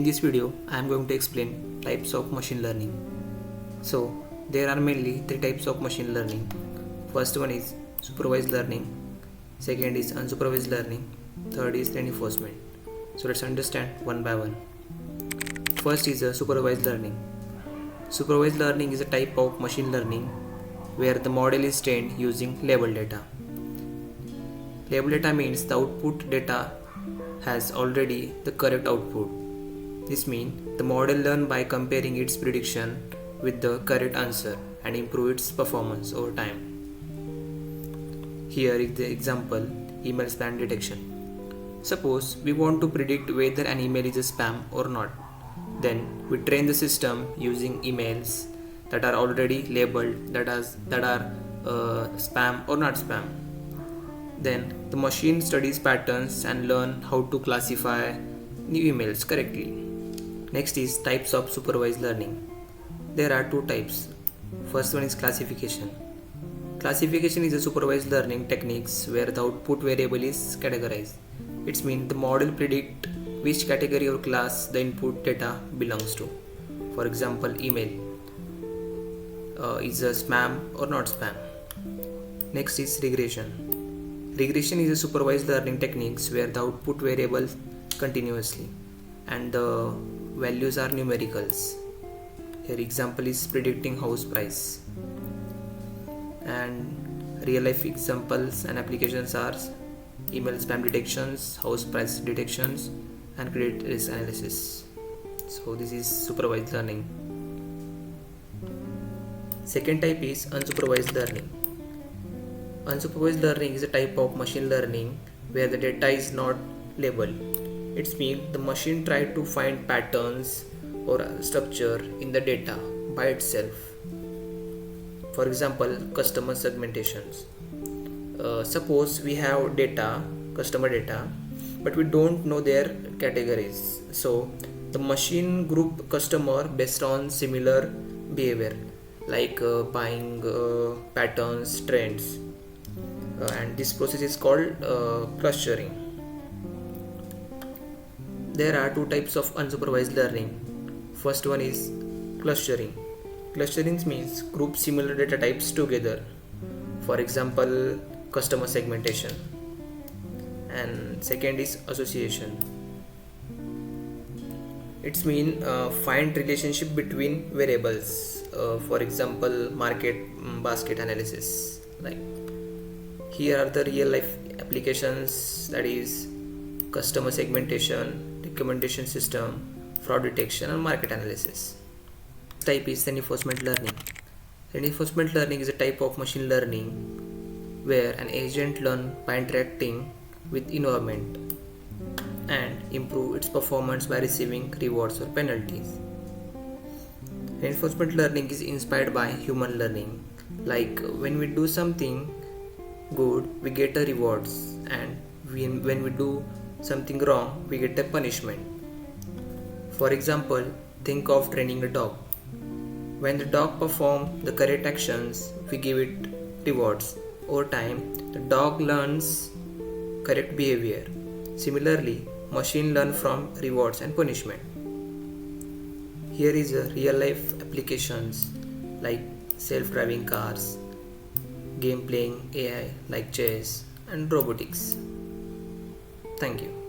this video, I am going to explain types of machine learning. So, there are mainly three types of machine learning. First one is supervised learning, second is unsupervised learning, third is reinforcement. So, let's understand one by one. First is supervised learning. Supervised learning is a type of machine learning where the model is trained using label data. Label data means the output data has already the correct output. This means the model learns by comparing its prediction with the correct answer and improve its performance over time. Here is the example: email spam detection. Suppose we want to predict whether an email is a spam or not. Then we train the system using emails that are already labeled that are spam or not spam. Then the machine studies patterns and learn how to classify new emails correctly. Next is types of supervised learning. There are two types. First one is classification. Classification is a supervised learning techniques where the output variable is categorized. It means the model predict which category or class the input data belongs to. For example, email is a spam or not spam. Next is regression. Regression is a supervised learning techniques where the output variable continuously and the values are numericals. Here example is predicting house price. And real life examples and applications are email spam detections, house price detections, and credit risk analysis. So this is supervised learning. Second type is unsupervised learning. Unsupervised learning is a type of machine learning where the data is not labeled. It means the machine tries to find patterns or structure in the data by itself. For example, customer segmentations. Suppose we have data, customer data, but we don't know their categories. So the machine group customer based on similar behavior like buying patterns, trends. And this process is called clustering. There are two types of unsupervised learning. First one is clustering. Clustering means group similar data types together. For example, customer segmentation. And second is association. It's mean find relationship between variables. For example, market basket analysis. Like here are the real life applications, that is customer segmentation, recommendation system, fraud detection, and market analysis. This type is reinforcement learning. Reinforcement learning is a type of machine learning where an agent learns by interacting with environment and improve its performance by receiving rewards or penalties. Reinforcement learning is inspired by human learning. Like when we do something good, we get a rewards, and when we do something wrong, we get a punishment. For example, think of training a dog. When the dog performs the correct actions, we give it rewards. Over time, the dog learns correct behavior. Similarly, machine learn from rewards and punishment. Here is a real life applications like self-driving cars, game playing AI like chess, and robotics. Thank you.